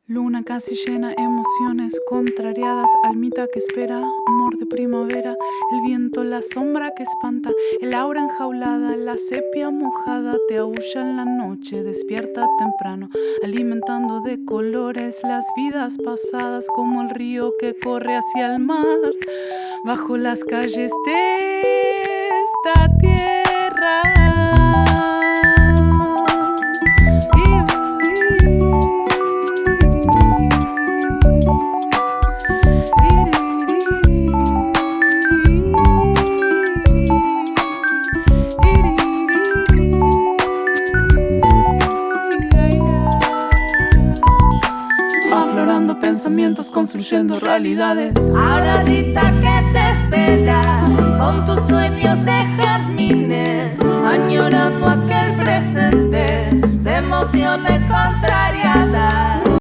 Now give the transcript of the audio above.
Luna casi llena, emociones contrariadas, almita que espera, amor de primavera, el viento, la sombra que espanta, el aura enjaulada, la sepia mojada, te aúlla en la noche, despierta temprano, alimentando de colores las vidas pasadas, como el río que corre hacia el mar, bajo las calles de esta tierra. Aflorando pensamientos, construyendo realidades. Ahorita que te espera, con tus sueños de jazmines, añorando aquel presente de emociones